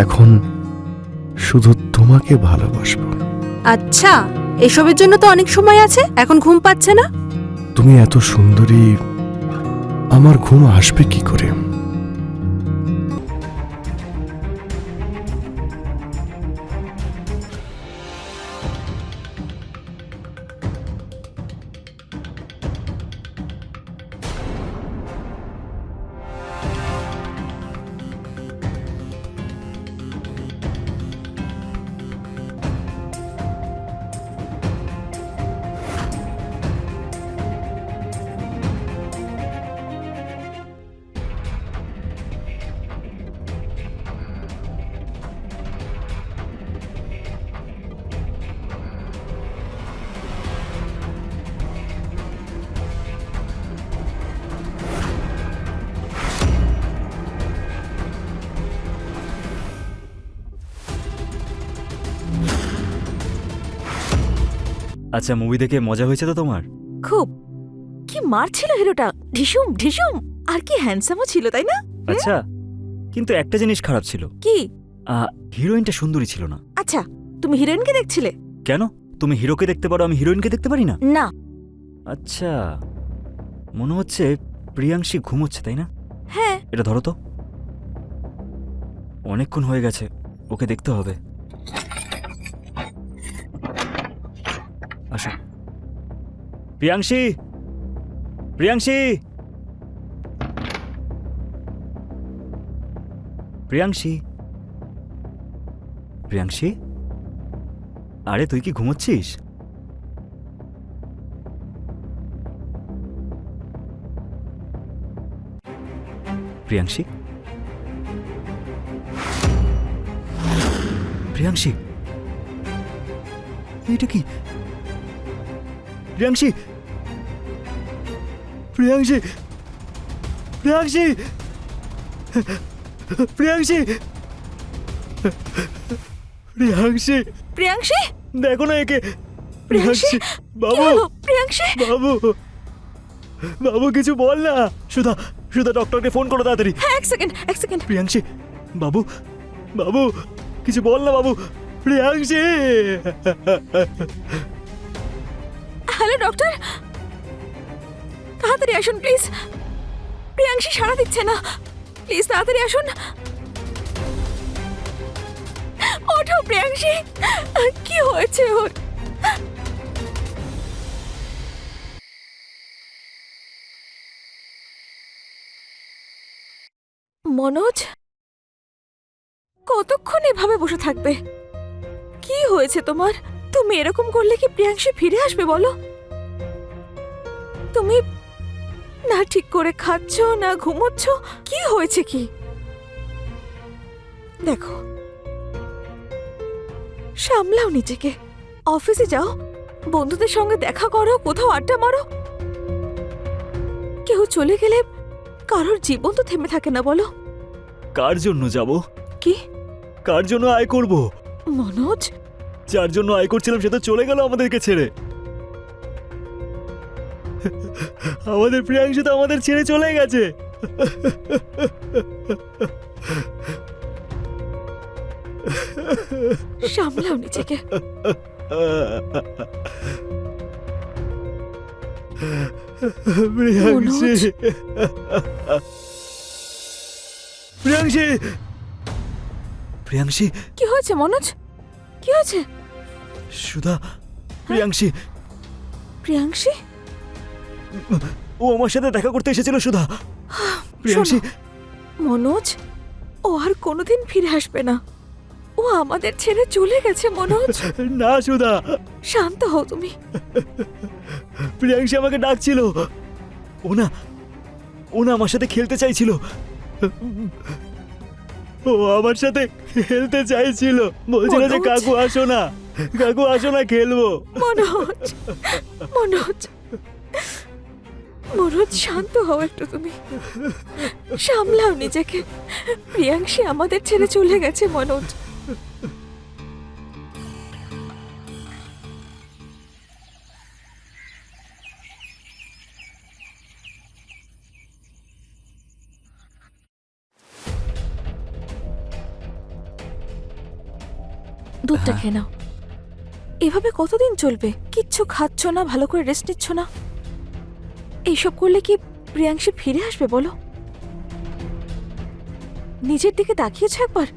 এখন শুধু তোমাকে ভালোবাসবো। আচ্ছা, এসবের জন্য তো অনেক সময় আছে, এখন ঘুম পাচ্ছে না? তুমি এত সুন্দরী, আমার ঘুম আসবে কি করে? আচ্ছা, মুভি দেখে মজা হয়েছে তো তোমার? খুব। কি মারছিল হিরোটা, ঢিসুম ঢিসুম, আর কি হ্যান্ডসামও ছিল, তাই না? আচ্ছা, কিন্তু একটা জিনিস খারাপ ছিল। কি? হিরোইনটা সুন্দরী ছিল না। আচ্ছা, তুমি হিরোইনকে দেখছিলে? কেন? তুমি হিরোকে দেখতে পারো, আমি হিরোইনকে দেখতে পারি না? না। আচ্ছা, মনে হচ্ছে প্রিয়াংশী ঘুমোচ্ছে, তাই না? হ্যাঁ। এটা ধরো তো, অনেকক্ষণ হয়ে গেছে, ওকে দেখতে হবে। আসো। প্রিয়াংশী, প্রিয়াংশী, প্রিয়াংশী, প্রিয়াংশী, আরে তুই কি ঘুমোচ্ছিস? প্রিয়াংশী, প্রিয়াংশী, এটা কি? প্রিয়াংশী, প্রিয়াংশী, প্রিয়াংশী, প্রিয়াংশী, প্রিয়াংশী, প্রিয়াংশী, দেখো না একে। প্রিয়াংশী, বাবু, প্রিয়াংশী। বাবু, বাবু কিছু বল না। সুধা, সুধা ডক্টরকে ফোন করো তাড়াতাড়ি। হ্যাঁ, এক সেকেন্ড, এক সেকেন্ড। প্রিয়াংশী, বাবু, বাবু কিছু বল না বাবু। প্রিয়াংশী, হ্যালো ডক্টর, তাড়াতাড়ি আসুন প্লিজ। প্রিয়াংশী সাড়া দিচ্ছে না, প্লিজ তাড়াতাড়ি আসুন। ওঠো প্রিয়াংশী, কি হয়েছে ওর? মনোজ, কতক্ষণ এভাবে বসে থাকবে? কি হয়েছে তোমার? তুমি এরকম করলে কি প্রিয়াংশী ফিরে আসবে বলো? তুমি না ঠিক করে খাচ্ছ, না ঘুমোচ্ছ, কি হয়েছে কি? দেখো, সামলাও নিজেকে, অফিসে যাও, বন্ধুদের সঙ্গে দেখা করো, কোথাও আড্ডা মারো। কেউ চলে গেলে কারোর জীবন তো থেমে থাকে না বলো? কার জন্য যাব? কি? কার জন্য আয় করব? মনোজ, যার জন্য আয় করছিলাম সে তো চলে গেল আমাদেরকে ছেড়ে। আমাদের প্রিয়াংশী তো আমাদের ছেড়ে চলে গেছে। সামলাও নিজেকে। প্রিয়াংশী, প্রিয়াংশী, প্রিয়াংশী, কি হয়েছে মনোজ? কি হয়েছে? সুধা, প্রিয়াংশী, প্রিয়াংশী? ও আমার সাথে দেখা করতে এসেছিল। সুধা, প্রিয়াংশী। শোনো, মনোজ, ও আর কোনোদিন ফিরে আসবে না। ও আমাদের ছেড়ে চলে গেছে মনোজ। না সুধা, শান্ত হও তুমি। প্রিয়াংশী আমাকে ডাকছিল। ও না, ও না আমার সাথে খেলতে চাইছিল। ও আমার সাথে খেলতে চাইছিল, বলছিল যে মনোজ। কাকু আসো না, কাকু আসো না, খেলবো। মনোজ, মনোজ, মনোজ শান্ত হও একটু তুমি, সামলাও নিজেকে। প্রিয়াংশী আমাদের ছেড়ে চলে গেছে মনোজ। দুধটা হ্যাঁ। খেয়ে নাও। এভাবে কতদিন চলবে? কিচ্ছু খাচ্ছ না, ভালো করে রেস্ট নিচ্ছ না। এইসব করলে কি প্রিয়াংশী ফিরে আসবে বলো? নিজের দিকে তাকিয়েছ একবার?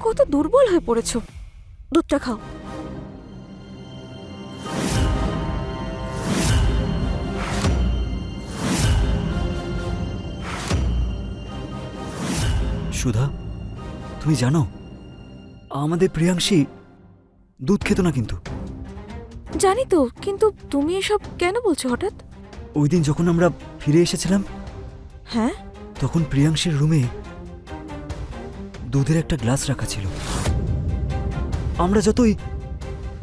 কত দুর্বল হয়ে পড়েছো। দুধটা খাও। সুধা, তুমি জানো আমাদের প্রিয়াংশী দুধ খেত না কিন্তু। জানি তো, কিন্তু তুমি এসব কেন বলছো হঠাৎ? ওই দিন যখন আমরা ফিরে এসেছিলাম হ্যাঁ, তখন প্রিয়াংশীর রুমে দুধের একটা গ্লাস রাখা ছিল। আমরা যতই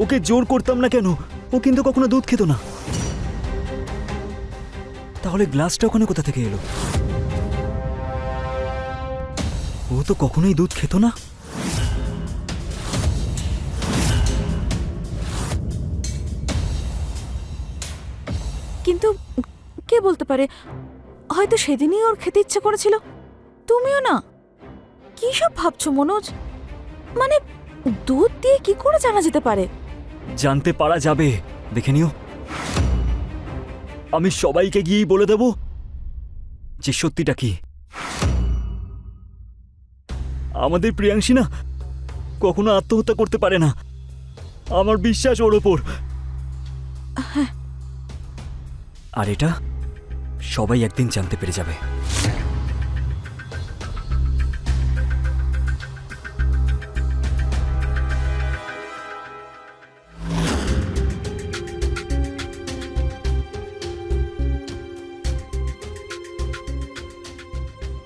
ওকে জোর করতাম না কেন, ও কিন্তু কখনো দুধ খেত না। তাহলে গ্লাসটা ওখানে কোথা থেকে এলো? ও তো কখনোই দুধ খেত না। কিন্তু কে বলতে পারে? হয়তো সেদিনই ওর খেতে ইচ্ছে করেছিল। তুমিও না। কি সব ভাবছো মনোজ? মানে দুধ দিয়ে কি করে জানা যেতে পারে? জানতে পারা যাবে, দেখে নিও। আমি সবাইকে গিয়েই বলে দেব যে সত্যিটা কি। আমাদের প্রিয়াংশী না কখনো আত্মহত্যা করতে পারে না, আমার বিশ্বাস ওর ওপর। আর এটা সবাই একদিন জানতে পেরে যাবে।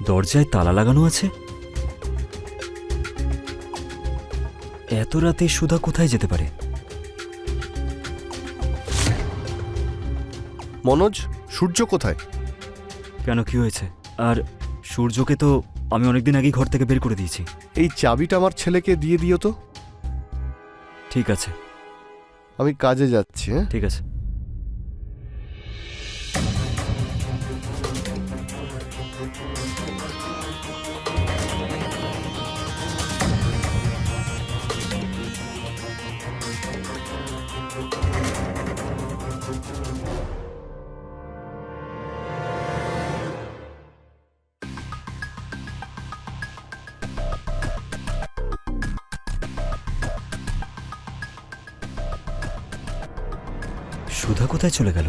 দরজায় তালা লাগানো আছে। এত রাতে সুধা কোথায় যেতে পারে? মনোজ, সূর্য কোথায়? কেন, কি হয়েছে? আর সূর্যকে তো আমি অনেকদিন আগেই ঘর থেকে বের করে দিয়েছি। এই চাবিটা আমার ছেলেকে দিয়ে দিও তো। ঠিক আছে, আমি কাজে যাচ্ছি। হ্যাঁ, ঠিক আছে। সুধা কোথায় চলে গেল?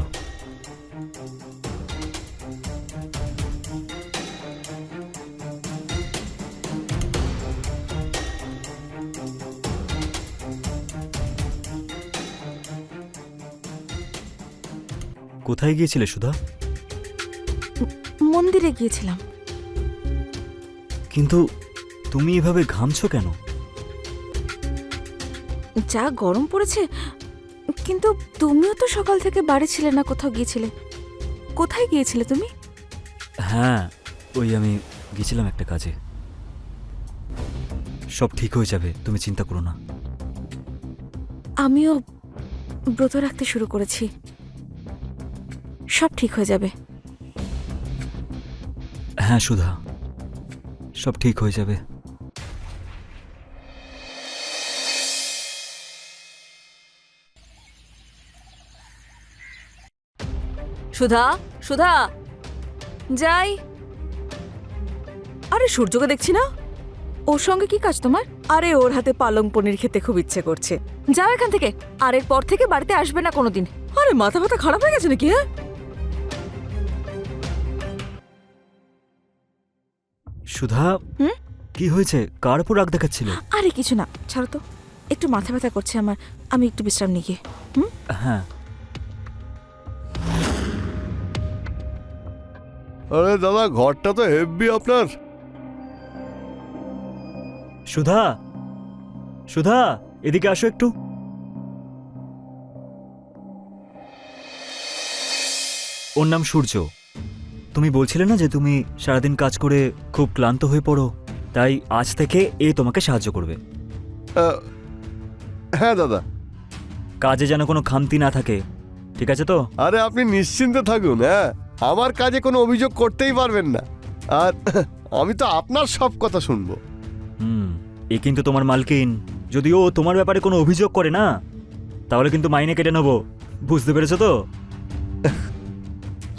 কোথায় গিয়েছিলে সুধা? মন্দিরে গিয়েছিলাম। কিন্তু তুমি এভাবে ঘামছো কেন? যা গরম পড়েছে। কিন্তু তুমিও তো সকাল থেকে বাড়ি ছিলে না, কোথাও গিয়েছিলে। কোথায় গিয়েছিলে তুমি? হ্যাঁ, ওই আমি গেছিলাম একটা কাজে। সব ঠিক হয়ে যাবে, তুমি চিন্তা করো না। আমিও ব্রত রাখতে শুরু করেছি। সব ঠিক হয়ে যাবে। হ্যাঁ সুধা, সব ঠিক হয়ে যাবে। সুধা, সুধা, যাই। আরে সূর্যকে দেখছি না। ওর সঙ্গে কি কাজ তোমার? আরে ওর হাতে পালং পনির খেতে খুব ইচ্ছে করছে। যাও এখান থেকে। আর এরপর থেকে বাড়িতে আসবে না কোনোদিন। আরে মাথা ব্যথা খারাপ হয়ে গেছে নাকি? হ্যাঁ, সুধা, কি হয়েছে? কার উপর রাগ দেখাচ্ছিল? আরে কিছু না, ছাড়ো তো। একটু মাথা ব্যথা করছে আমার, আমি একটু বিশ্রাম নিয়ে গিয়ে। হ্যাঁ। আরে দাদা, ঘরটা তো হেভি আপনার। সুধা, সুধা, এদিকে আসো একটু। ওর নাম সূর্য। তুমি বলছিলে না যে তুমি সারাদিন কাজ করে খুব ক্লান্ত হয়ে পড়ো, তাই আজ থেকে এ তোমাকে সাহায্য করবে। হ্যাঁ দাদা। কাজে যেন কোনো খামতি না থাকে, ঠিক আছে তো? আরে আপনি নিশ্চিন্তে থাকুন। হ্যাঁ, আমার কাজে কোনো অভিযোগ করতেই পারবেন না। আর আমি তো আপনার সব কথা শুনবো। এ কিন্তু তোমার মালকিন, যদি ও তোমার ব্যাপারে কোনো অভিযোগ করে না, তাহলে কিন্তু মাইনে কেটে নেবো। বুঝতে পেরেছো তো?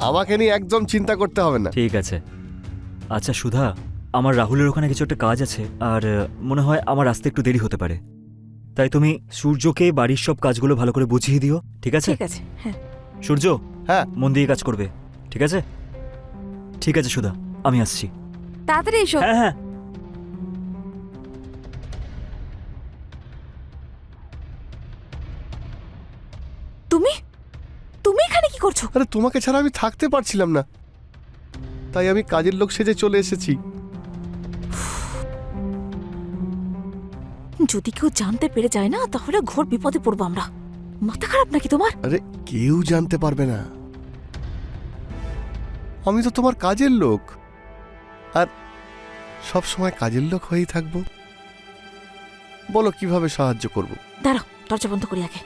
আমাকে নিয়ে একদম চিন্তা করতে হবে না। ঠিক আছে। আচ্ছা সুধা, আমার রাহুলের ওখানে কিছু একটা কাজ আছে, আর মনে হয় আমার আসতে একটু দেরি হতে পারে। তাই তুমি সূর্যকে বাড়ির সব কাজগুলো ভালো করে বুঝিয়ে দিও, ঠিক আছে? ঠিক আছে, হ্যাঁ। সূর্য, হ্যাঁ। মন দিয়ে কাজ করবে, ঠিক আছে? ঠিক আছে সুধা, আমি আসছি। তাড়াতাড়ি এসো। হ্যাঁ হ্যাঁ। তুমি তুমি এখানে কি করছো? আরে তোমাকে ছাড়া আমি থাকতে পারছিলাম না, তাই আমি কাজের লোক সেজে চলে এসেছি। যদি কেউ জানতে পেরে যায় না, তাহলে ঘোর বিপদে পড়বো আমরা। মাথা খারাপ নাকি তোমার? আরে কেউ জানতে পারবে না, আমি তো তোমার কাজের লোক, আর সব সময় কাজের লোক হয়েই থাকবো। বলো কিভাবে সাহায্য করব? দাঁড়াও, দরজা বন্ধ করি আগে।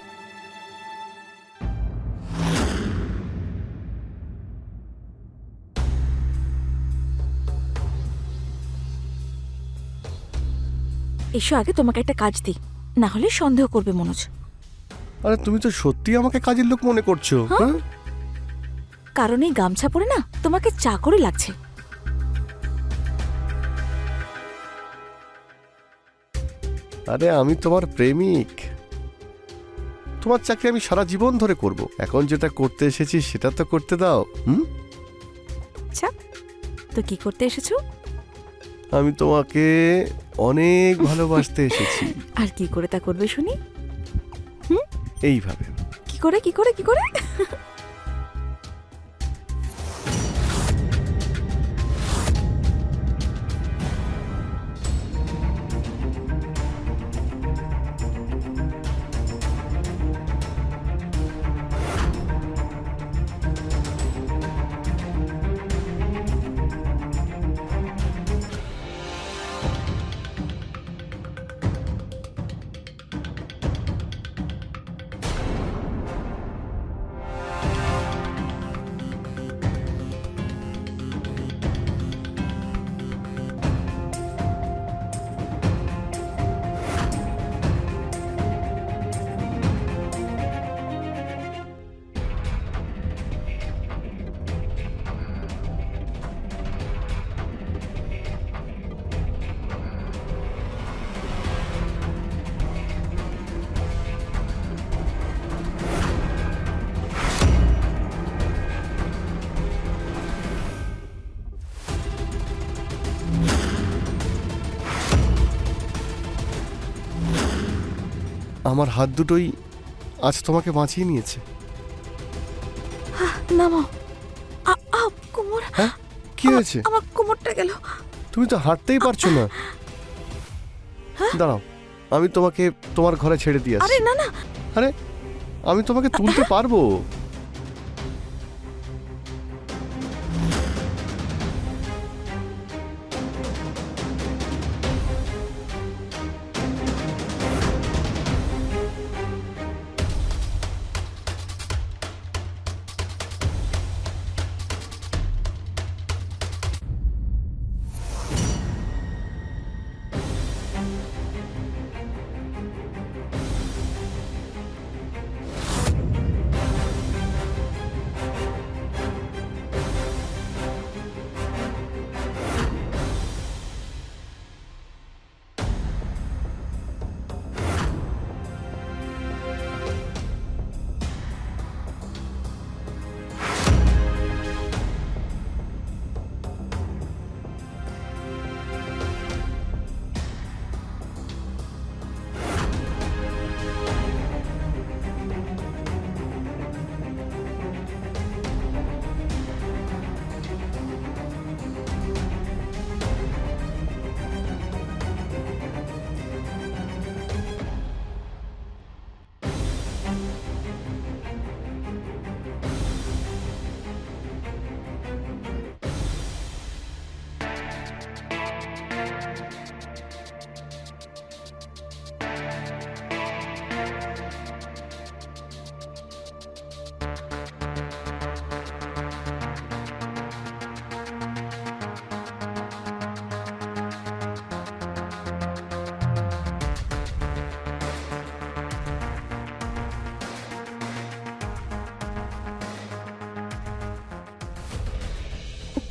এসো, আগে তোমাকে একটা কাজ দিই, না হলে সন্দেহ করবে মনোজ। আরে তুমি তো সত্যি আমাকে কাজের লোক মনে করছো? হ্যাঁ, কারণ এই গামছা পরে না তোমাকে চাকরি লাগছে। আরে আমি তোমার প্রেমিক, তোমার চাকরি আমি সারা জীবন ধরে করব। এখন যেটা করতে এসেছি সেটা তো করতে দাও। আচ্ছা, তো কি করতে এসেছো? আমি তোমাকে অনেক ভালোবাসতে এসেছি। আর কি করে তা করবে শুনি? এইভাবে। কি করে কি করে কি করে? আমার হাত দুটোই আজ তোমাকে বাঁচিয়ে নিয়েছে। নামো। কোমর। হ্যাঁ, কি হয়েছে? আমার কোমরটা গেল। তুমি তো হাঁটতেই পারছো না। দাঁড়াও, আমি তোমাকে তোমার ঘরে ছেড়ে দিয়ে আরে আসছি। না না, আরে আমি তোমাকে তুলতে পারবো।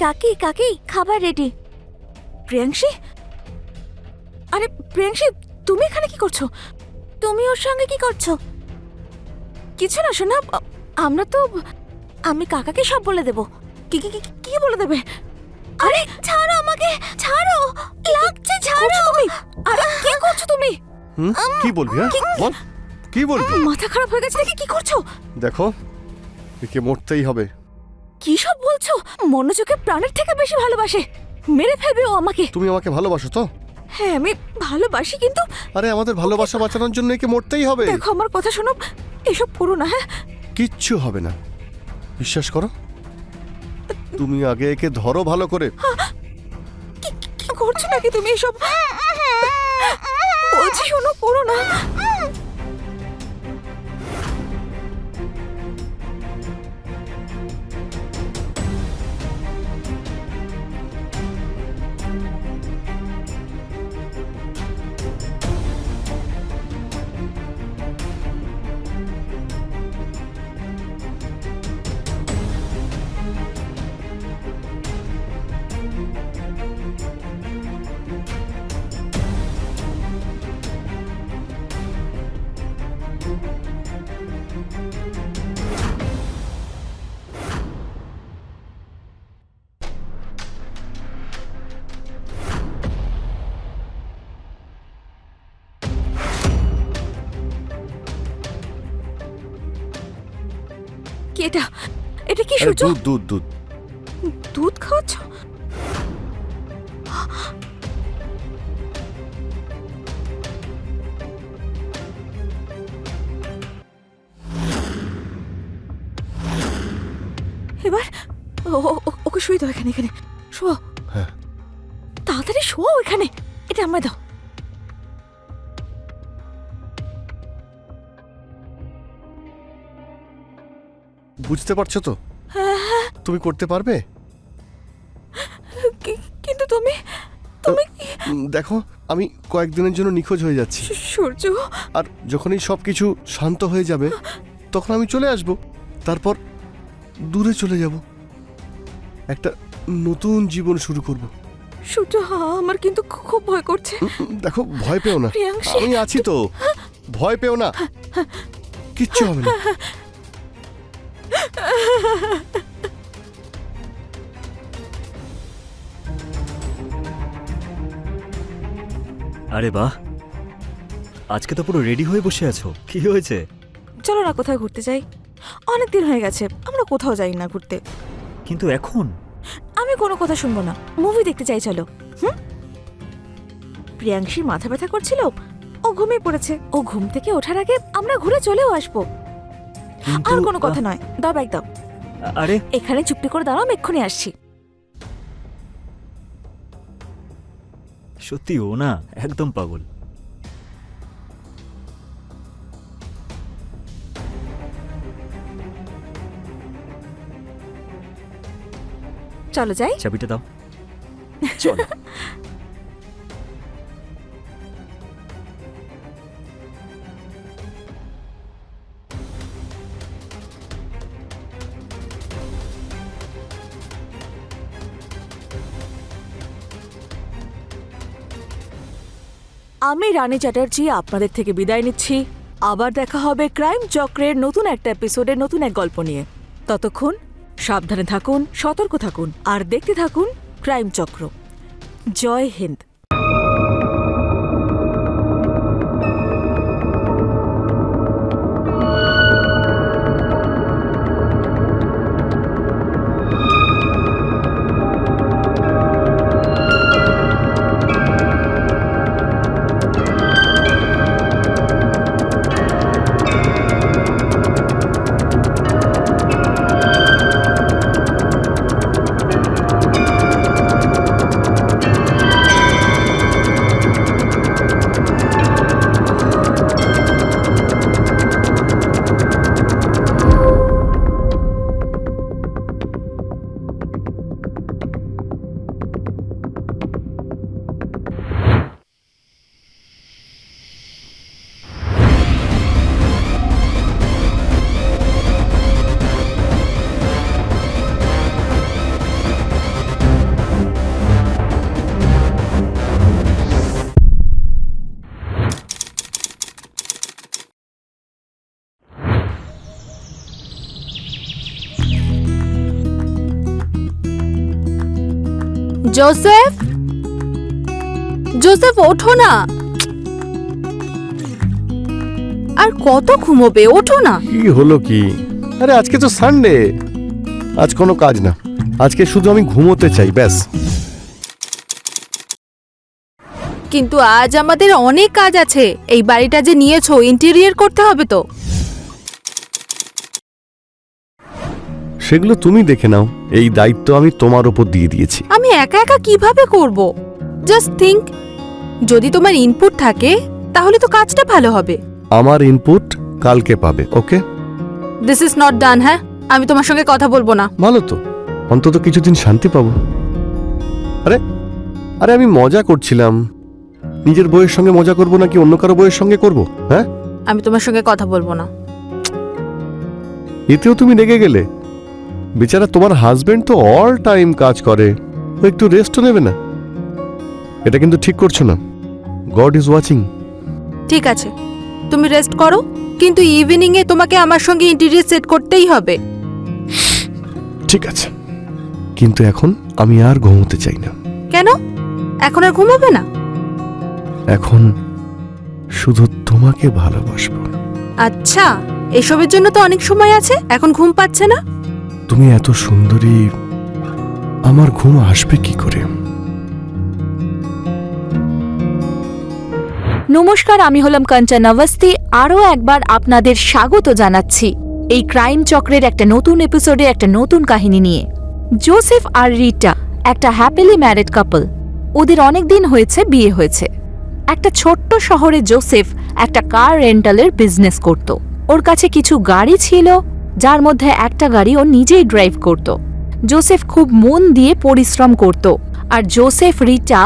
কাকি কাকি খাবার রেডি। প্রিয়াংশী, আরে প্রিয়াংশী, তুমি এখানে কি করছো? তুমি ওর সঙ্গে কি করছো? কিছু না শোনা, আমরা তো, আমি কাকাকে সব বলে দেব। কি কি কি কি বলে দেবে? আরে ছাড়ো আমাকে, ছাড়ো, লাগছে, ছাড়ো তুমি। আরে কি করছো তুমি? কি বলবি? হ্যাঁ বল, কি বলবি? মাথা খারাপ হয়ে গেছে নাকি? কি করছো? দেখো, একে মরতেই হবে। কি সব বলছো? মনোযোগে প্রাণের থেকে বেশি ভালোবাসে, মেরে ফেলবে ও আমাকে। তুমি আমাকে ভালোবাসো তো? হ্যাঁ আমি ভালোবাসি, কিন্তু আরে আমাদের ভালোবাসা বাঁচানোর জন্য একে মরতেই হবে। দেখো আমার কথা শোনো, এসব করো না। হ্যাঁ কিচ্ছু হবে না, বিশ্বাস করো। তুমি আগে একে ধরো ভালো করে। কি করছো নাকি তুমি এসব? বলছি শোনো, করো না। কি এটা? এটা কি আরে সূর্য? দুধ দুধ দুধ। দুধ খাওয়াচ্ছ? এবার ওকে শুয়ে দাও এখানে, এখানে শোও। হ্যাঁ। তাড়াতাড়ি শোও এখানে, এটা আমায় দাও। বুঝতে পারছো তো? তুমি করতে পারবে? কিন্তু তুমি, তুমি দেখো, আমি কয়েকদিনের জন্য নিখোঁজ হয়ে যাচ্ছি, সূর্য। আর যখনই সবকিছু শান্ত হয়ে যাবে তখন আমি চলে আসব। তারপর দূরে চলে যাব, একটা নতুন জীবন শুরু করব। সূর্য, আমার কিন্তু খুব ভয় করছে। দেখো, ভয় পেও না, প্রিয়াংশী, আমি আছি তো, ভয় পেও না, কিচ্ছু হবে না। আরে বাহ, আজকে তো পুরো রেডি হয়ে বসে আছো, কি হয়েছে? চলো না কোথাও ঘুরতে যাই। অনেক দিন হয়ে গেছে আমরা কোথাও যাই না ঘুরতে। কিন্তু এখন? আমি কোনো কথা শুনবো না, মুভি দেখতে চাই, চলো। প্রিয়াংশীর মাথা ব্যথা করছিল, ও ঘুমিয়ে পড়েছে। ও ঘুম থেকে ওঠার আগে আমরা ঘুরে চলেও আসবো। কিন্তু আর কোনো কথা নয়, দাও ব্যাগ দাও। আরে এখানে চুপটি করে দাঁড়াও, আমি এক্ষুনি আসছি। সত্যি ও না একদম পাগল। চলো যাই। চাবিটা দাও, চলো। আমি রানী চ্যাটার্জি আপনাদের থেকে বিদায় নিচ্ছি। আবার দেখা হবে ক্রাইম চক্রের নতুন একটা এপিসোডে নতুন এক গল্প নিয়ে। ততক্ষণ সাবধানে থাকুন, সতর্ক থাকুন, আর দেখতে থাকুন ক্রাইম চক্র। জয় হিন্দ। জোসেফ, জোসেফ ওঠো না। আর কত ঘুমোবে, ওঠো না। কি হলো কি? আরে আজকে তো সানডে, আজ কোনো কাজ না। আজকে শুধু আমি ঘুমোতে চাই, ব্যাস। কিন্তু আজ আমাদের অনেক কাজ আছে। এই বাড়িটা যে নিয়েছো, ইন্টেরিয়র করতে হবে তো। সেগুলো তুমি দেখে নাও, এই দায়িত্ব আমি তোমার উপর দিয়ে দিয়েছি। আমি একা একা কিভাবে করব? জাস্ট থিঙ্ক, যদি তোমার ইনপুট থাকে তাহলে তো কাজটা ভালো হবে। আমার ইনপুট কালকে পাবে, okay? This is not done. হ্যাঁ, আমি তোমার সঙ্গে কথা বলবো না। ভালো তো, অন্তত কিছুদিন শান্তি পাবো। আরে আরে আমি মজা করছিলাম। নিজের বউয়ের সঙ্গে মজা করব নাকি অন্য কারো বউয়ের সঙ্গে করব? হ্যাঁ, আমি তোমার সঙ্গে কথা বলবো না। এতেও তুমি রেগে গেলে? বেচারা তোমার হাজবেন্ড তো অল টাইম কাজ করে, ও একটু রেস্টও নেবে না? এটা কিন্তু ঠিক করছো না। God is watching. ঠিক আছে, তুমি রেস্ট করো, কিন্তু ইভিনিং এ তোমাকে আমার সঙ্গে ইন্টেরিয়র সেট করতেই হবে। ঠিক আছে, কিন্তু এখন আমি আর ঘুমোতে চাই না। কেন? এখন আর ঘুমাবে না? এখন শুধু তোমাকে ভালোবাসবো। আচ্ছা, এসবের জন্য তো অনেক সময় আছে। এখন ঘুম পাচ্ছে না? তুমি এত সুন্দরী, আমার ঘুম আসবে কি করে? নমস্কার, আমি হলাম কাঞ্চন অবস্থি। আরও একবার আপনাদের স্বাগত জানাচ্ছি এই ক্রাইম চক্রের একটা নতুন এপিসোডে, একটা নতুন কাহিনী নিয়ে। জোসেফ আর রিটা একটা হ্যাপিলি ম্যারিড কাপল। ওদের অনেক দিন হয়েছে বিয়ে হয়েছে। একটা ছোট্ট শহরে জোসেফ একটা কার রেন্টালের বিজনেস করত। ওর কাছে কিছু গাড়ি ছিল, যার মধ্যে একটা গাড়ি ও নিজেই ড্রাইভ করত। জোসেফ খুব মন দিয়ে পরিশ্রম করত। আর জোসেফ রিটা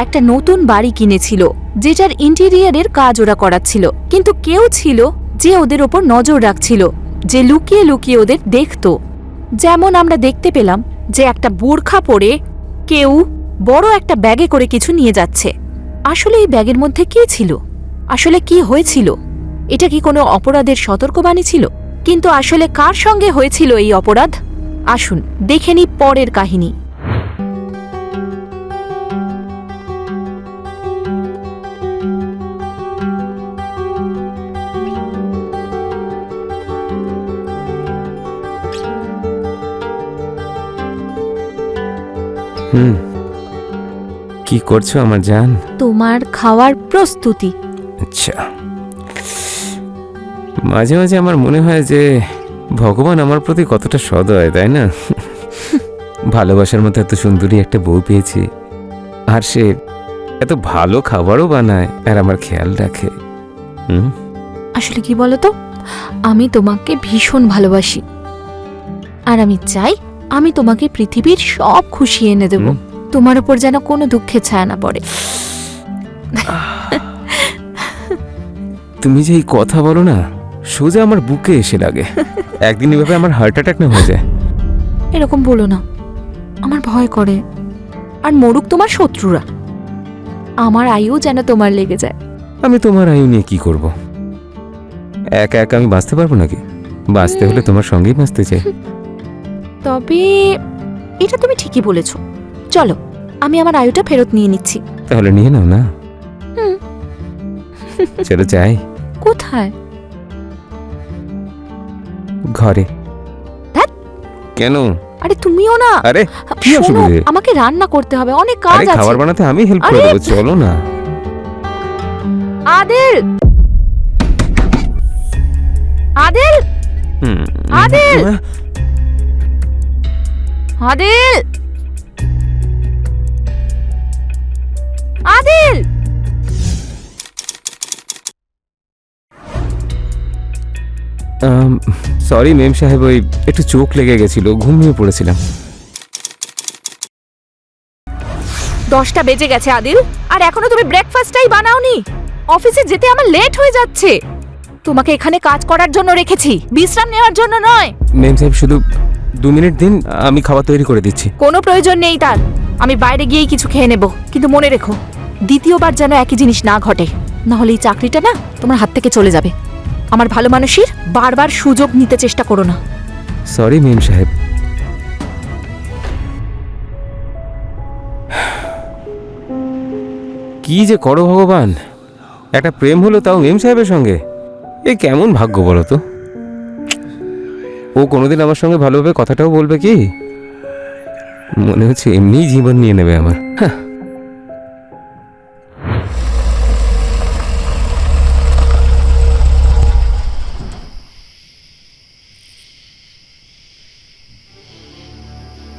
একটা নতুন বাড়ি কিনেছিল, যেটার ইন্টেরিয়রের কাজ ওরা করাচ্ছিল। কিন্তু কেউ ছিল যে ওদের ওপর নজর রাখছিল, যে লুকিয়ে লুকিয়ে ওদের দেখত। যেমন আমরা দেখতে পেলাম যে একটা বোরখা পরে কেউ বড় একটা ব্যাগে করে কিছু নিয়ে যাচ্ছে। আসলে এই ব্যাগের মধ্যে কি ছিল? আসলে কি হয়েছিল? এটা কি কোনো অপরাধের সতর্কবাণী ছিল? কিন্তু আসলে কার সঙ্গে হয়েছিল এই অপরাধ? আসুন দেখে নিই পরের কাহিনী। কি করছো আমার জান? তোমার খাওয়ার প্রস্তুতি। আচ্ছা, মাঝে মাঝে আমার মনে হয় যে ভগবান আমার প্রতি কতটা সদয়, তাই না? ভালোবাসার মতো এত সুন্দরী একটা বউ পেয়েছি, আর সে এত ভালো খাবারও বানায় আর আমার খেয়াল রাখে। আসলে কি বলতো, আমি তোমাকে ভীষণ ভালোবাসি, আর আমি চাই আমি তোমাকে পৃথিবীর সব খুশি এনে দেব। তোমার উপর যেন কোনো দুঃখের ছায়া না পড়ে। তুমি যে এই কথা বলো না, সোজা আমার বুকে এসে লাগে। একদিন এভাবে আমার হার্ট অ্যাটাক না হয়ে যায়। এরকম বলো না, আমার ভয় করে। আর মরুক তোমার শত্রুরা, আমার আয়ু যেন তোমার লেগে যায়। আমি তোমার আয়ু নিয়ে কি করব? একা একা আমি বাঁচতে পারবো নাকি? বাঁচতে হলে তোমার সঙ্গেই বাঁচতে চাই। তবে এটা তুমি ঠিকই বলেছ। চলো, আমি আমার আয়ুটা ফেরত নিয়ে নিচ্ছি। তাহলে নিয়ে নাও না। চলো যাই। কোথায়? ঘরে। ধ্যাৎ। কেন? আরে তুমিও না। আরে কি শোনো, অসুবিধে? আমাকে রান্না করতে হবে, অনেক কাজ আরে আছে। খাবার বানাতে আমি হেল্প করে আরে! দেবো, চলো না। আদিল, আদিল, হুম। আদিল, আদিল, আদিল। সরি মেম সাহেব, ওই একটু চোখ লেগে গেছিল, ঘুমিয়ে পড়েছিলাম। 10টা বেজে গেছে আদিল, আর এখনো তুমি ব্রেকফাস্টটাই বানাওনি। অফিসে যেতে আমার লেট হয়ে যাচ্ছে। তোমাকে এখানে কাজ করার জন্য রেখেছি, বিশ্রাম নেওয়ার জন্য নয়। মেম সাহেব শুধু 2 মিনিট দিন, আমি খাবার তৈরি করে দিচ্ছি। কোনো প্রয়োজন নেই তার। আমি বাইরে গিয়েই কিছু খেয়ে নেব, কিন্তু মনে রেখো দ্বিতীয়বার যেন একই জিনিস না ঘটে, না হলে এই চাকরিটা না তোমার হাত থেকে চলে যাবে। আমার ভালো মানুষের বারবার সুযোগ নিতে চেষ্টা করো না। সরি মেম সাহেব। কি যে করো ভগবান, একটা প্রেম হলো তাও মেম সাহেবের সঙ্গে। এ কেমন ভাগ্য বলো তো। ও কোনোদিন আমার সঙ্গে ভালোভাবে কথাটাও বলবে কি? মনে হচ্ছে এমনিই জীবন নিয়ে নেবে আমার। হ্যাঁ।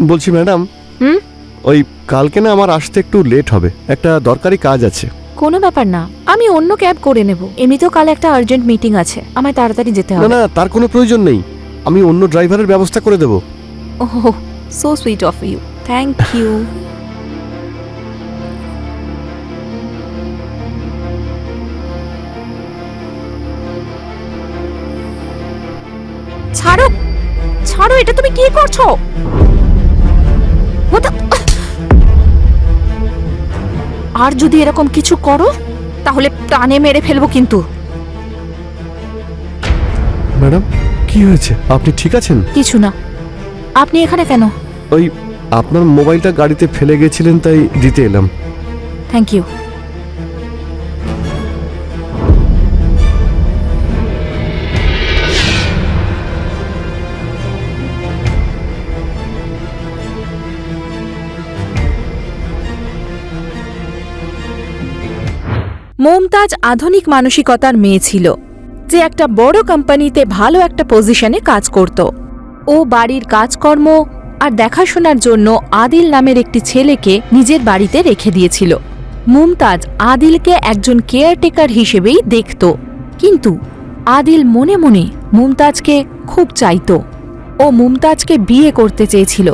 বলছি ম্যাডাম, হুম? ওই কালকে না আমার আসতে একটু লেট হবে, একটা দরকারি কাজ আছে। কোনো ব্যাপার না, আমি অন্য ক্যাব করে নেব। এমনিতেও কাল একটা আর্জেন্ট মিটিং আছে, আমায় তাড়াতাড়ি যেতে না হবে। না, তার কোনো প্রয়োজন নেই, আমি অন্য ড্রাইভারের ব্যবস্থা করে দেবো। Oh, so sweet of you, thank you. ছাড়ো ছাড়ো, এটা তুমি কি করছো? What the- আর যদি এরকম কিছু করো তাহলে প্রাণে মেরে ফেলবো কিন্তু। ম্যাডাম কি হয়েছে, আপনি ঠিক আছেন? কিছু না। আপনি এখানে কেন? ওই আপনার মোবাইলটা গাড়িতে ফেলে গেছিলেন, তাই দিতে এলাম। Thank you. মমতাজ আধুনিক মানসিকতার মেয়ে ছিল, যে একটা বড় কোম্পানিতে ভালো একটা পজিশনে কাজ করত। ও বাড়ির কাজকর্ম আর দেখাশোনার জন্য আদিল নামের একটি ছেলেকে নিজের বাড়িতে রেখে দিয়েছিল। মুমতাজ আদিলকে একজন কেয়ারটেকার হিসেবেই দেখত, কিন্তু আদিল মনে মনে মুমতাজকে খুব চাইত। ও মুমতাজকে বিয়ে করতে চেয়েছিল।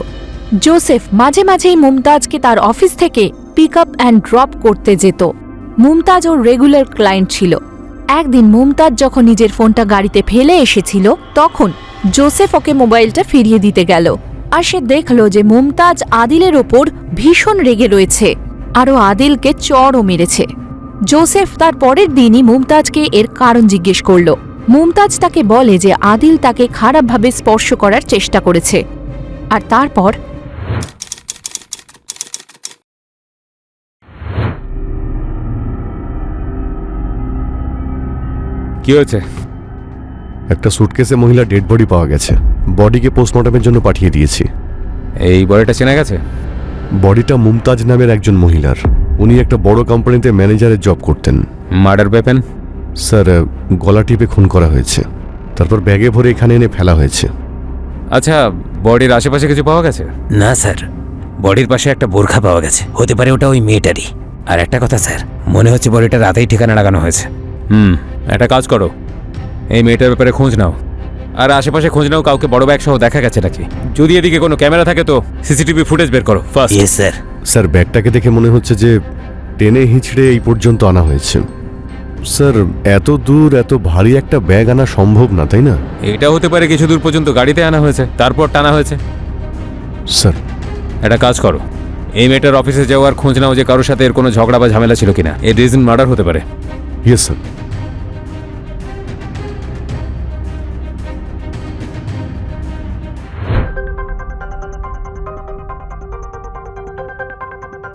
জোসেফ মাঝে মাঝেই মুমতাজকে তার অফিস থেকে পিক আপ অ্যান্ড ড্রপ করতে যেত। মুমতাজ ওর রেগুলার ক্লায়েন্ট ছিল। একদিন মুমতাজ যখন নিজের ফোনটা গাড়িতে ফেলে এসেছিল, তখন জোসেফ ওকে মোবাইলটা ফিরিয়ে দিতে গেল। আর সে দেখল যে মুমতাজ আদিলের ওপর ভীষণ রেগে রয়েছে, আরও আদিলকে চড়ও মেরেছে। জোসেফ তার পরের দিনই মুমতাজকে এর কারণ জিজ্ঞেস করল। মুমতাজ তাকে বলে যে আদিল তাকে খারাপভাবে স্পর্শ করার চেষ্টা করেছে। আর তারপর কি হয়েছে? একটা সুটকেসে মহিলা ডেড বডি পাওয়া গেছে, বডিকে পোস্টমর্টমের জন্য পাঠিয়ে দিয়েছি। এই বডিটা চেনা গেছে? বডিটা মুমতাজ নামের একজন মহিলার, উনি একটা বড় কোম্পানিতে ম্যানেজারের জব করতেন। Murder weapon? স্যার, গলা টিপে খুন করা হয়েছে, তারপর ব্যাগে ভরে এখানে এনে ফেলা হয়েছে। আচ্ছা, বডির আশেপাশে কিছু পাওয়া গেছে? না স্যার, বডির পাশে একটা বোরখা পাওয়া গেছে, হতে পারে ওটা ওই মেয়েটারই। আর একটা কথা স্যার, মনে হচ্ছে বডিটা রাতেই ঠিকানা লাগানো হয়েছে। একটা কাজ করো, এই মেয়েটার ব্যাপারে খোঁজ নাও, আর আশেপাশে খোঁজ নাও কাউকে বড় ব্যাগ সহ দেখা গেছে নাকি। যদি এদিকে কোনো ক্যামেরা থাকে তো সিসিটিভি ফুটেজ বের করো ফার্স্ট। Yes sir. স্যার, ব্যাগটাকে দেখে মনে হচ্ছে যে টেনে হিঁচড়ে এই পর্যন্ত আনা হয়েছে। স্যার, এত দূর এত ভারী একটা ব্যাগ আনা সম্ভব না, তাই না? এটা হতে পারে কিছু দূর পর্যন্ত গাড়িতে আনা হয়েছে, তারপর টানা হয়েছে। স্যার, একটা কাজ করো, এই মেয়েটার অফিসে যাওয়ার খোঁজ নাও যে কারোর সাথে এর কোনো ঝগড়া বা ঝামেলা ছিল কিনা। এর রিজন মার্ডার হতে পারে। Yes sir.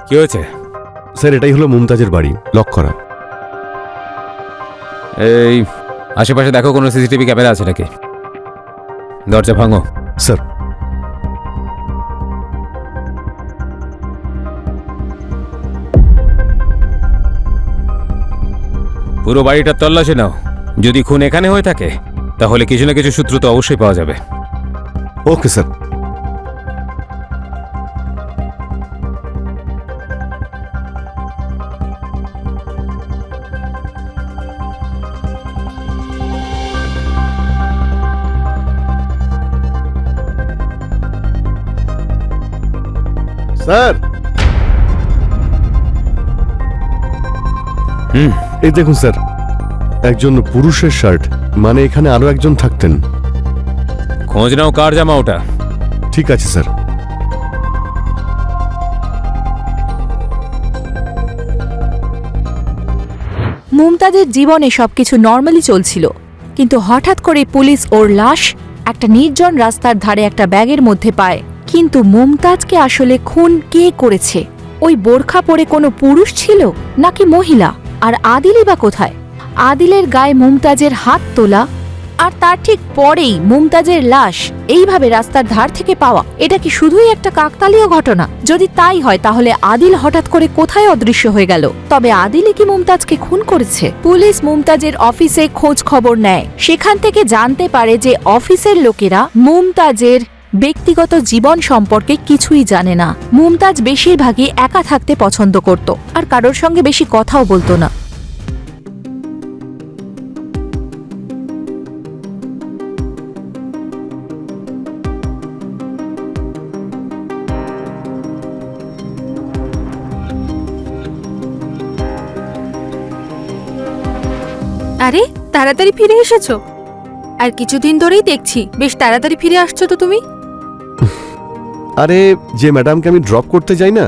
কি হয়েছে? স্যার, এটাই হলো মুমতাজের বাড়ি, লক করা। এই আশেপাশে দেখো কোনো সিসিটিভি ক্যামেরা আছে নাকি। দরজা ভাঙো। স্যার। পুরো বাড়িটার তল্লাশি নাও, যদি খুন এখানে হয়ে থাকে তাহলে কিছু না কিছু সূত্র তো অবশ্যই পাওয়া যাবে। Okay sir. স্যার, এই দেখুন স্যার, একজন পুরুষের শার্ট, মানে এখানে আরো একজন থাকতেন। খোঁজ নাও কার জামা ওটা। ঠিক আছে স্যার। মুমতাজের জীবনে সবকিছু নর্মালি চলছিল, কিন্তু হঠাৎ করে পুলিশ ওর লাশ একটা নির্জন রাস্তার ধারে একটা ব্যাগের মধ্যে পায়। কিন্তু মুমতাজকে আসলে খুন কে করেছে ওই বোরখা পরে কোনো পুরুষ ছিল নাকি মহিলা? আর আদিলই বা কোথায়? আদিলের গায়ে মুমতাজের হাত তোলা আর তার ঠিক পরেই মুমতাজের লাশ এইভাবে রাস্তার ধার থেকে পাওয়া, এটা কি শুধুই একটা কাকতালীয় ঘটনা? যদি তাই হয় তাহলে আদিল হঠাৎ করে কোথায় অদৃশ্য হয়ে গেল? তবে আদিলই কি মুমতাজকে খুন করেছে? পুলিশ মুমতাজের অফিসে খোঁজ খবর নেয়। সেখান থেকে জানতে পারে যে অফিসের লোকেরা মুমতাজের ব্যক্তিগত জীবন সম্পর্কে কিছুই জানে না। মুমতাজ বেশিরভাগই একা থাকতে পছন্দ করত আর কারোর সঙ্গে বেশি কথাও বলতো না। আরে তাড়াতাড়ি ফিরে এসেছো? আর কিছুদিন ধরেই দেখছি বেশ তাড়াতাড়ি ফিরে আসছো তো তুমি। আরে যে ম্যাডামকে আমি ড্রপ করতে যাই না,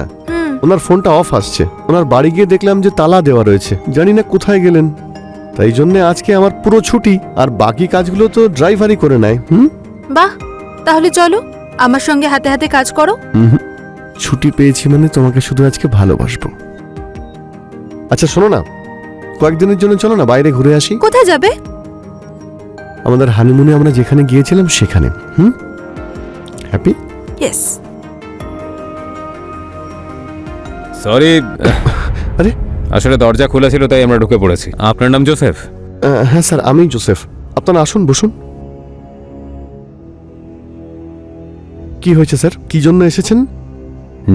ওনার ফোনটা অফ আসছে। ওনার বাড়ি গিয়ে দেখলাম যে তালা দেওয়া রয়েছে, জানি না কোথায় গেলেন। তাই জন্য আজকে আমার পুরো ছুটি, আর বাকি কাজগুলো তো ড্রাইভারই করে নেয়। বাহ, তাহলে চলো আমার সঙ্গে হাতে হাতে কাজ করো। ছুটি পেয়েছি মানে তোমাকে শুধু আজকে ভালোবাসবো। আচ্ছা শোনো না, কয়েকদিনের জন্য চলো না বাইরে ঘুরে আসি। কোথায় যাবে? আমাদের হানিমুনে আমরা যেখানে গিয়েছিলাম সেখানে। হ্যাপি? ইয়েস। সরি, আরে আসলে দরজা খোলা ছিল তাই আমরা ঢুকে পড়েছি। আপনার নাম জোসেফ? হ্যাঁ স্যার, আমি জোসেফ। আপনারা আসুন, বসুন। কি হয়েছে স্যার, কি জন্য এসেছেন?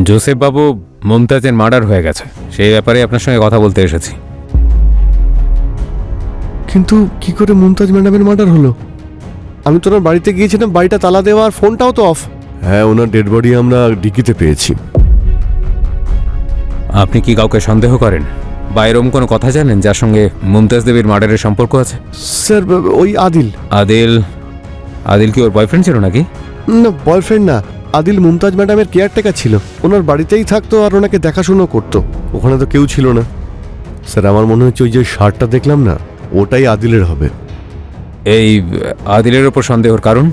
জোসেফ বাবু, মুমতাজের মার্ডার হয়ে গেছে, সেই ব্যাপারে আপনার সঙ্গে কথা বলতে এসেছি। কিন্তু কি করে মুমতাজ ম্যাডামের মার্ডার হলো? আমি তো ওনার বাড়িতে গিয়েছিলাম, বাড়িটা তালা দেওয়া আর ফোনটাও তো অফ। হ্যাঁ, ওনার ডেড বডি আমরা ডিকিতে পেয়েছি। আপনি কি কাউকে সন্দেহ করেন বা এরকম কোনো কথা জানেন যার সঙ্গে মুমতাজ দেবীর মার্ডারের সম্পর্ক আছে? স্যার ওই আদিল। আদিল? আদিল কি ওর বয়ফ্রেন্ড ছিল নাকি? না, বয়ফ্রেন্ড না। আদিল মুমতাজ ম্যাডামের কেয়ারটেকার ছিল, ওনার বাড়িতেই থাকতো আর ওনাকে দেখাশুনো করতো। ওখানে তো কেউ ছিল না। স্যার আমার মনে হচ্ছে ওই যে শার্টটা দেখলাম না, ওটাই আদিলের হবে। এই আদিলের ওপর সন্দেহের কারণ?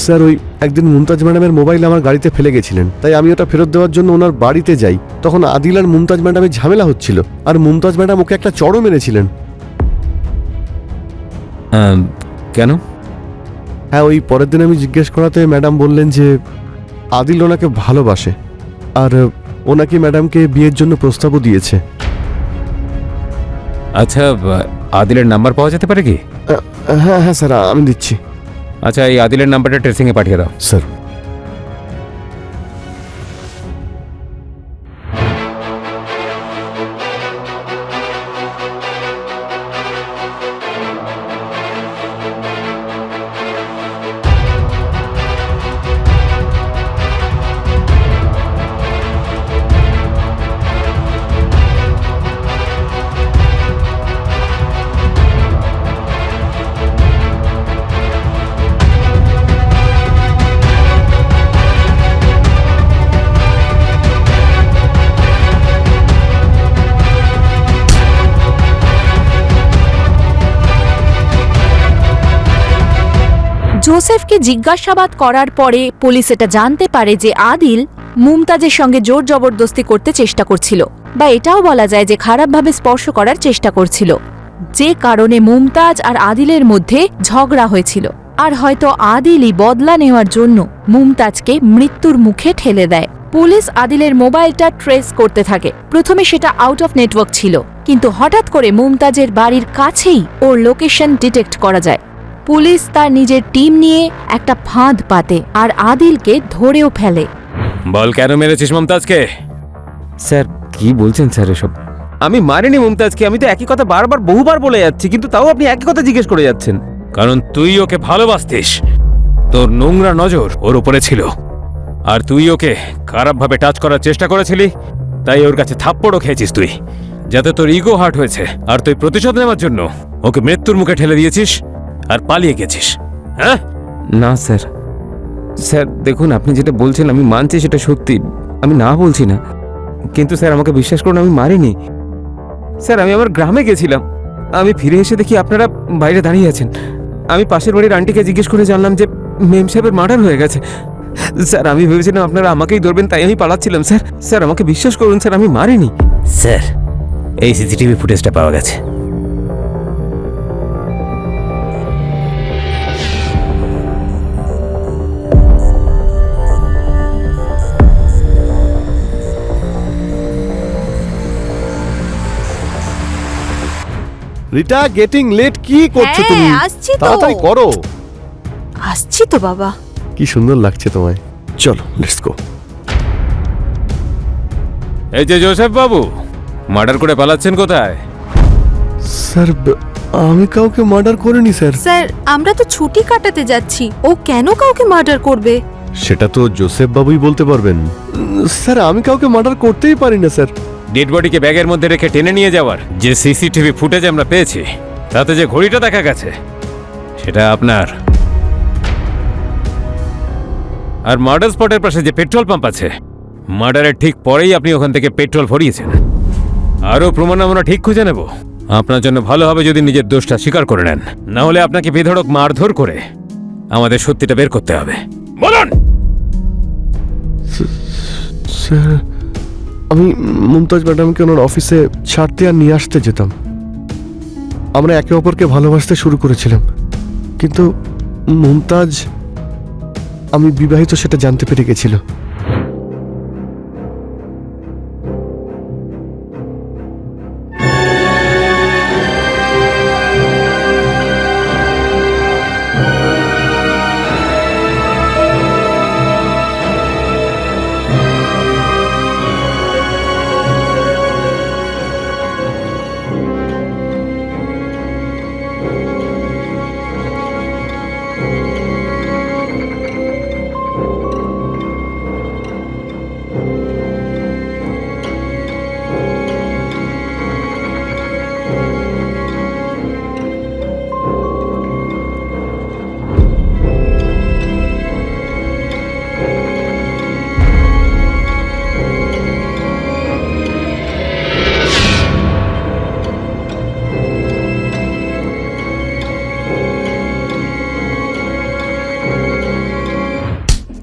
স্যার ওই একদিন মুমতাজ ম্যাডামের মোবাইল আমার গাড়িতে ফেলে গেছিলেন, তাই আমি ওটা ফেরত দেওয়ার জন্য ওনার বাড়িতে যাই। তখন আদিল আর মুমতাজ ম্যাডামের ঝামেলা হচ্ছিল, আর মুমতাজ ম্যাডাম ওকে একটা চড়ও মেরেছিলেন। কেন? হ্যাঁ, ওই পরের দিন আমি জিজ্ঞেস করাতে ম্যাডাম বললেন যে আদিল ওনাকে ভালোবাসে আর ওনাকে ম্যাডামকে বিয়ের জন্য প্রস্তাবও দিয়েছে। আচ্ছা, আদিলের নাম্বার পাওয়া যেতে পারে কি? হ্যাঁ হ্যাঁ স্যার, আমি দিচ্ছি। আচ্ছা, এই আদিলের নাম্বারটা ট্রেসিংয়ে পাঠিয়ে দাও। স্যার জোসেফকে জিজ্ঞাসাবাদ করার পরে পুলিশ এটা জানতে পারে যে আদিল মুমতাজের সঙ্গে জোর জবরদস্তি করতে চেষ্টা করছিল, বা এটাও বলা যায় যে খারাপভাবে স্পর্শ করার চেষ্টা করছিল, যে কারণে মুমতাজ আর আদিলের মধ্যে ঝগড়া হয়েছিল। আর হয়তো আদিলই বদলা নেওয়ার জন্য মুমতাজকে মৃত্যুর মুখে ঠেলে দেয়। পুলিশ আদিলের মোবাইলটা ট্রেস করতে থাকে। প্রথমে সেটা আউট অফ নেটওয়ার্ক ছিল, কিন্তু হঠাৎ করে মুমতাজের বাড়ির কাছেই ওর লোকেশন ডিটেক্ট করা যায়। পুলিশ তার নিজের টিম নিয়ে একটা ফাঁদ পাতে আর আদিলকে ধরেও ফেলে। বল, কেন মেরেছিস মুমতাজকে? স্যার কি বলছেন স্যার এসব? আমি মারিনি মুমতাজকে, আমি তো একই কথা বারবার বহুবার বলে যাচ্ছি, কিন্তু তাও আপনি একই কথা জিজ্ঞেস করে যাচ্ছেন। কারণ তুই ওকে ভালোবাসতিস, তোর নোংরা নজর ওর উপরে ছিল, আর তুই ওকে খারাপভাবে টাচ করার চেষ্টা করেছিলি, তাই ওর কাছে থাপ্পড়ও খেয়েছিস তুই, যাতে তোর ইগো হার্ট হয়েছে, আর তুই প্রতিশোধ নেওয়ার জন্য ওকে মৃত্যুর মুখে ঠেলে দিয়েছিস আর পালিয়ে গেছিস। হ্যাঁ? না স্যার, স্যার দেখুন, আপনি যেটা বলছেন আমি মানছি সেটা সত্যি, আমি না বলছি না, কিন্তু স্যার আমাকে বিশ্বাস করুন আমি মারিনি। স্যার আমি আমার গ্রামে গেছিলাম, আমি ফিরে এসে দেখি আপনারা বাইরে দাঁড়িয়ে আছেন। আমি পাশের বাড়ির আন্টিকে জিজ্ঞেস করে জানলাম যে মেম সাহেবের মার্ডার হয়ে গেছে। স্যার আমি ভেবেছিলাম আপনারা আমাকেই ধরবেন, তাই আমি পালাচ্ছিলাম স্যার। স্যার আমাকে বিশ্বাস করুন স্যার, আমি মারিনি। স্যার এই সিসিটিভি ফুটেজটা পাওয়া গেছে। Rita, getting late. কি করছো হ্যাঁ, তুমি? আসছি তো। তাড়াতাড়ি করো। আসছি তো বাবা। কি সুন্দর লাগছে তোমায়। চলো, লেটস গো। এই যে জোসেফ বাবু, মার্ডার করে পালাচ্ছেন কোথায়? স্যার, আমি কাউকে মার্ডার করিনি স্যার। স্যার আমরা তো ছুটি কাটাতে যাচ্ছি, ও কেন কাউকে মার্ডার করবে? সেটা তো জোসেফ বাবুই বলতে পারবেন। স্যার, আমি কাউকে মার্ডার করতেই পারি না স্যার। ডেড বডিকে ব্যাগের মধ্যে রেখে টেনে নিয়ে যাওয়ার যে সিসিটিভি ফুটেজ আমরা পেয়েছি, তাতে যে ঘড়িটা দেখা গেছে সেটা আপনার। আর মার্ডার স্পটের পাশে যে পেট্রোল পাম্প আছে, মার্ডারের ঠিক পরেই আপনি ওখান থেকে পেট্রোল ভরিয়েছেন। আরও প্রমাণ আমরা ঠিক খুঁজে নেব। আপনার জন্য ভালো হবে যদি নিজের দোষটা স্বীকার করে নেন, না হলে আপনাকে বেধড়ক মারধর করে আমাদের সত্যিটা বের করতে হবে। বলুন। স্যার, আমি মুমতাজ ম্যাডামকে ওনার অফিসে ছাড়তে আর নিয়ে আসতে যেতাম। আমরা একে অপরকে ভালোবাসতে শুরু করেছিলাম, কিন্তু মুমতাজ আমি বিবাহিত সেটা জানতে পেরে গেছিল।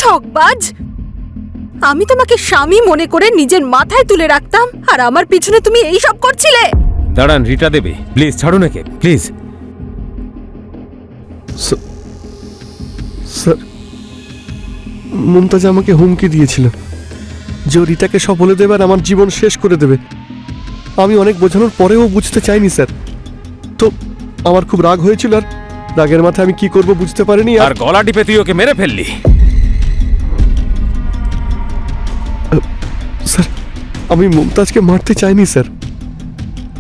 ঠকবাজ! আমি তোমাকে স্বামী মনে করে নিজের মাথায় তুলে রাখতাম, আর আমার পিছনে তুমি এই সব করছিলে। দাঁড়ান রিটা দেবী, প্লিজ ছাড়ুন একে, প্লিজ। স্যার, মুমতাজ আমাকে হুমকি দিয়েছিল যে ও রিতাকে সব বলে দেবে আর আমার জীবন শেষ করে দেবে। আমি অনেক বোঝানোর পরেও বুঝতে চাইনি স্যার। তো আমার খুব রাগ হয়েছিল, আর রাগের মাথায় আমি কি করব বুঝতে পারিনি। আর গলা টিপে তুই ওকে মেরে ফেললি। স্যার, আমি মুমতাজকে মারতে চাইনি স্যার।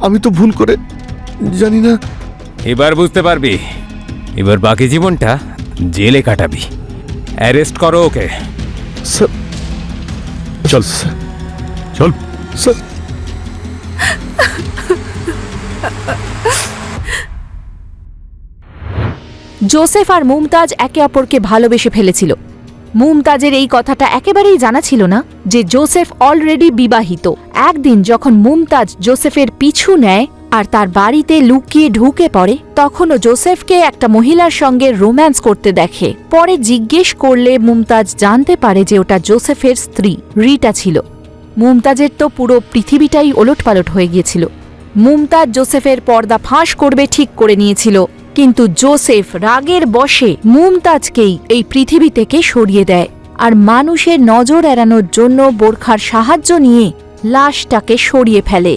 আমি তো ভুল করে, জানি না। এবার বুঝতে পারবি। এবার বাকি জীবনটা জেলে কাটাবি। অ্যারেস্ট করো ওকে। স্যার, চল স্যার, চল স্যার। জোসেফ আর মুমতাজ একে অপরকে ভালোবেসে ফেলেছিল। মুমতাজের এই কথাটা একেবারেই জানা ছিল না যে জোসেফ অলরেডি বিবাহিত। একদিন যখন মুমতাজ জোসেফের পিছু নেয় আর তার বাড়িতে লুকিয়ে ঢুকে পড়ে, তখনও জোসেফকে একটা মহিলার সঙ্গে রোম্যান্স করতে দেখে। পরে জিজ্ঞেস করলে মুমতাজ জানতে পারে যে ওটা জোসেফের স্ত্রী রিটা ছিল। মুমতাজের তো পুরো পৃথিবীটাই ওলটপালট হয়ে গিয়েছিল। মুমতাজ জোসেফের পর্দা ফাঁস করবে ঠিক করে নিয়েছিল, কিন্তু জোসেফ রাগের বশে মুমতাজকেই এই পৃথিবী থেকে সরিয়ে দেয় আর মানুষের নজর এড়ানোর জন্য বোরখার সাহায্য নিয়ে লাশটাকে সরিয়ে ফেলে।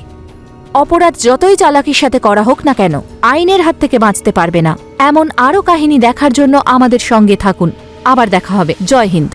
অপরাধ যতই চালাকির সাথে করা হোক না কেন, আইনের হাত থেকে বাঁচতে পারবে না। এমন আরও কাহিনী দেখার জন্য আমাদের সঙ্গে থাকুন। আবার দেখা হবে। জয় হিন্দ।